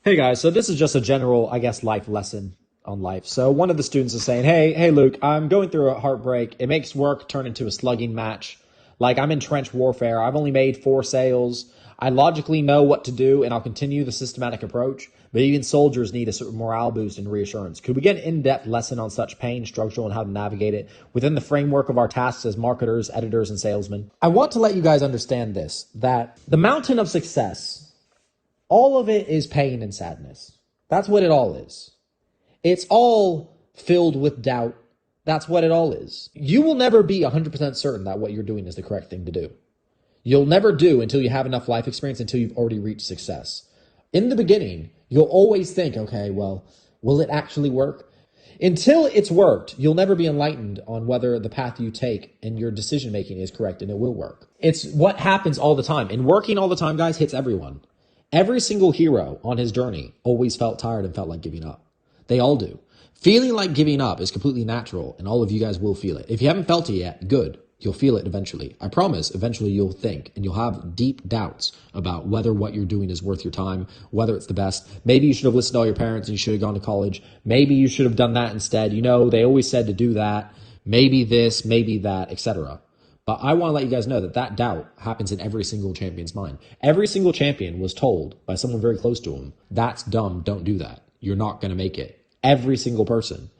Hey guys, so this is just a general, I guess, life lesson on life. So one of the students is saying, hey, Luke, I'm going through a heartbreak. It makes work turn into a slugging match. Like I'm in trench warfare. I've only made 4 sales. I logically know what to do and I'll continue the systematic approach. But even soldiers need a certain morale boost and reassurance. Could we get an in-depth lesson on such pain, struggle, and how to navigate it within the framework of our tasks as marketers, editors, and salesmen? I want to let you guys understand this, that the mountain of success, all of it is pain and sadness. That's what it all is. It's all filled with doubt. That's what it all is. You will never be 100% certain that what you're doing is the correct thing to do. You'll never do until you have enough life experience, until you've already reached success. In the beginning, you'll always think, okay, well, will it actually work? Until it's worked, you'll never be enlightened on whether the path you take and your decision making is correct and it will work. It's what happens all the time. And working all the time, guys, hits everyone. Every single hero on his journey always felt tired and felt like giving up. They all do. Feeling like giving up is completely natural, and all of you guys will feel it. If you haven't felt it yet, good. You'll feel it eventually. I promise, eventually you'll think, and you'll have deep doubts about whether what you're doing is worth your time, whether it's the best. Maybe you should have listened to all your parents and you should have gone to college. Maybe you should have done that instead. You know, they always said to do that. Maybe this, maybe that, etc. But I want to let you guys know that that doubt happens in every single champion's mind. Every single champion was told by someone very close to him, that's dumb, don't do that. You're not going to make it. Every single person.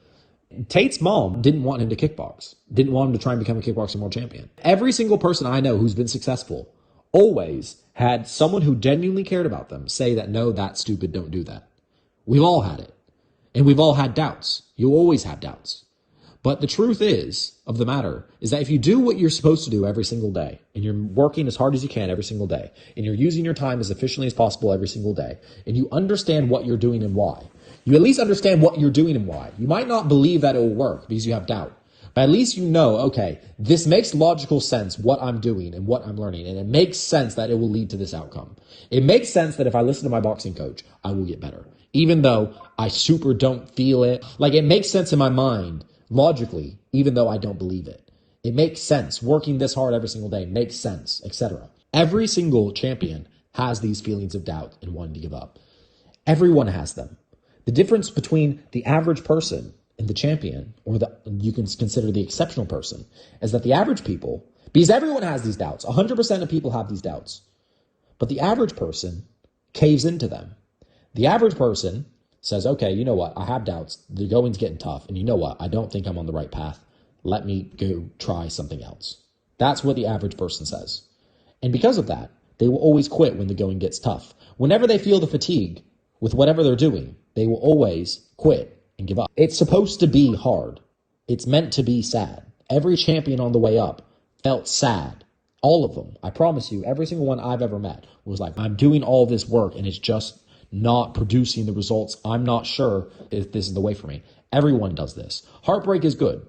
Tate's mom didn't want him to kickbox, didn't want him to try and become a kickboxing world champion. Every single person I know who's been successful always had someone who genuinely cared about them say that, no, that's stupid, don't do that. We've all had it. And we've all had doubts. You always have doubts. But the truth of the matter is that if you do what you're supposed to do every single day, and you're working as hard as you can every single day, and you're using your time as efficiently as possible every single day, and you understand what you're doing and why, you at least understand what you're doing and why. You might not believe that it will work because you have doubt, but at least you know, okay, this makes logical sense what I'm doing and what I'm learning, and it makes sense that it will lead to this outcome. It makes sense that if I listen to my boxing coach, I will get better. Even though I super don't feel it, like it makes sense in my mind logically, even though I don't believe it. It makes sense. Working this hard every single day makes sense, etc. Every single champion has these feelings of doubt and wanting to give up. Everyone has them. The difference between the average person and the champion, or you can consider the exceptional person, is that the average people, because everyone has these doubts, 100% of people have these doubts, but the average person caves into them. The average person says, okay, you know what? I have doubts. The going's getting tough. And you know what? I don't think I'm on the right path. Let me go try something else. That's what the average person says. And because of that, they will always quit when the going gets tough. Whenever they feel the fatigue with whatever they're doing, they will always quit and give up. It's supposed to be hard. It's meant to be sad. Every champion on the way up felt sad. All of them. I promise you, every single one I've ever met was like, I'm doing all this work and it's just not producing the results. I'm not sure if this is the way for me. Everyone does this. Heartbreak is good.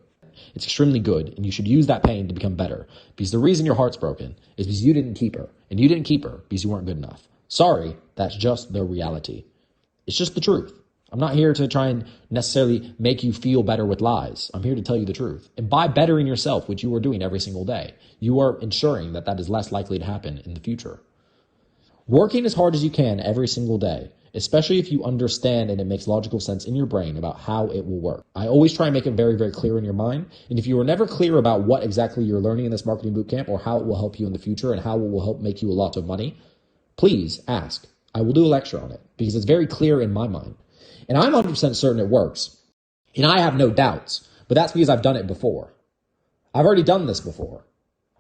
It's extremely good, and you should use that pain to become better. Because the reason your heart's broken is because you didn't keep her, and you didn't keep her because you weren't good enough. Sorry, that's just the reality. It's just the truth. I'm not here to try and necessarily make you feel better with lies. I'm here to tell you the truth. And by bettering yourself, which you are doing every single day, you are ensuring that that is less likely to happen in the future. Working as hard as you can every single day, especially if you understand and it makes logical sense in your brain about how it will work. I always try and make it very, very clear in your mind. And if you are never clear about what exactly you're learning in this marketing bootcamp or how it will help you in the future and how it will help make you a lot of money, please ask. I will do a lecture on it because it's very clear in my mind. And I'm 100% certain it works. And I have no doubts, but that's because I've done it before. I've already done this before.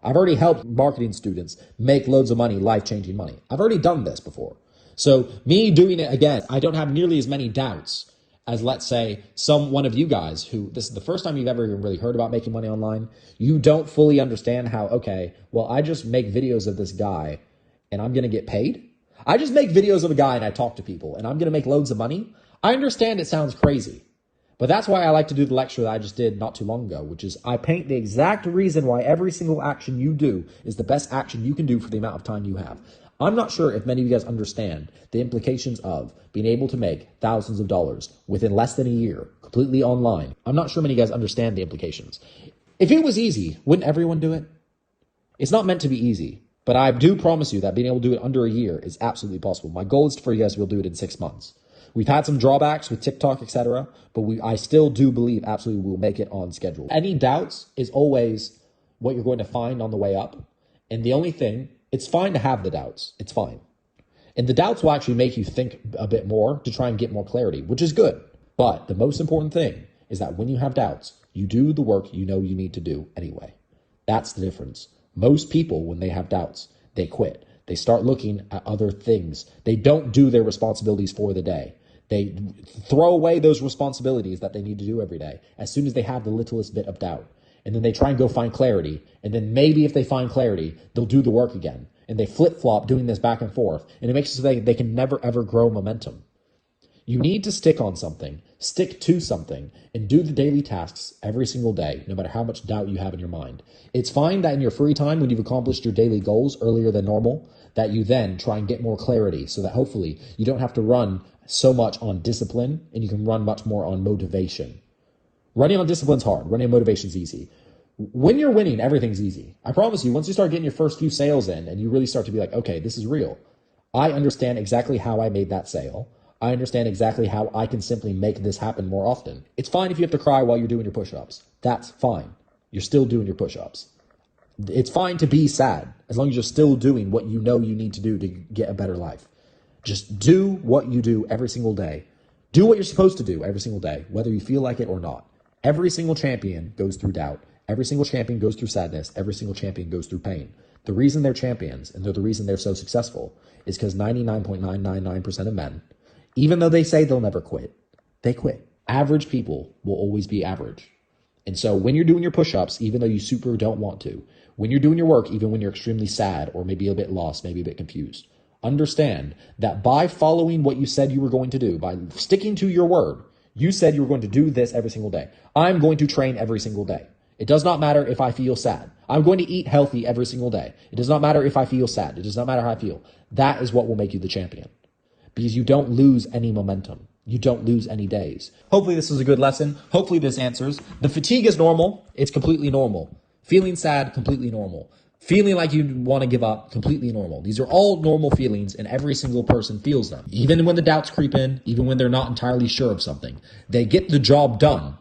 I've already helped marketing students make loads of money, life-changing money. I've already done this before. So me doing it again, I don't have nearly as many doubts as, let's say, one of you guys who, this is the first time you've ever even really heard about making money online. You don't fully understand how, okay, well, I just make videos of this guy and I'm going to get paid. I just make videos of a guy and I talk to people and I'm going to make loads of money. I understand it sounds crazy. But that's why I like to do the lecture that I just did not too long ago, which is I paint the exact reason why every single action you do is the best action you can do for the amount of time you have. I'm not sure if many of you guys understand the implications of being able to make thousands of dollars within less than a year, completely online. I'm not sure many of you guys understand the implications. If it was easy, wouldn't everyone do it? It's not meant to be easy, but I do promise you that being able to do it under a year is absolutely possible. My goal is for you guys to be able to do it in 6 months. We've had some drawbacks with TikTok, etc., but I still do believe absolutely we'll make it on schedule. Any doubts is always what you're going to find on the way up. And the only thing, it's fine to have the doubts. It's fine. And the doubts will actually make you think a bit more to try and get more clarity, which is good. But the most important thing is that when you have doubts, you do the work you know you need to do anyway. That's the difference. Most people, when they have doubts, they quit. They start looking at other things. They don't do their responsibilities for the day. They throw away those responsibilities that they need to do every day as soon as they have the littlest bit of doubt. And then they try and go find clarity. And then maybe if they find clarity, they'll do the work again. And they flip-flop doing this back and forth. And it makes it so they can never, ever grow momentum. You need to stick on something, stick to something, and do the daily tasks every single day, no matter how much doubt you have in your mind. It's fine that in your free time, when you've accomplished your daily goals earlier than normal, that you then try and get more clarity so that hopefully you don't have to run so much on discipline and you can run much more on motivation. Running on discipline's hard. Running on motivation's easy. When you're winning, everything's easy. I promise you, once you start getting your first few sales in and you really start to be like, okay, this is real. I understand exactly how I made that sale. I understand exactly how I can simply make this happen more often. It's fine if you have to cry while you're doing your push-ups. That's fine. You're still doing your push-ups. It's fine to be sad as long as you're still doing what you know you need to do to get a better life. Just do what you do every single day. Do what you're supposed to do every single day, whether you feel like it or not. Every single champion goes through doubt. Every single champion goes through sadness. Every single champion goes through pain. The reason they're champions and they're the reason they're so successful is because 99.999% of men, even though they say they'll never quit, they quit. Average people will always be average. And so when you're doing your push-ups, even though you super don't want to, when you're doing your work, even when you're extremely sad or maybe a bit lost, maybe a bit confused, understand that by following what you said you were going to do, by sticking to your word, you said you were going to do this every single day. I'm going to train every single day. It does not matter if I feel sad. I'm going to eat healthy every single day. It does not matter if I feel sad. It does not matter how I feel. That is what will make you the champion. Because you don't lose any momentum. You don't lose any days. Hopefully this was a good lesson. Hopefully this answers. The fatigue is normal. It's completely normal. Feeling sad, completely normal. Feeling like you want to give up, completely normal. These are all normal feelings and every single person feels them. Even when the doubts creep in, even when they're not entirely sure of something, they get the job done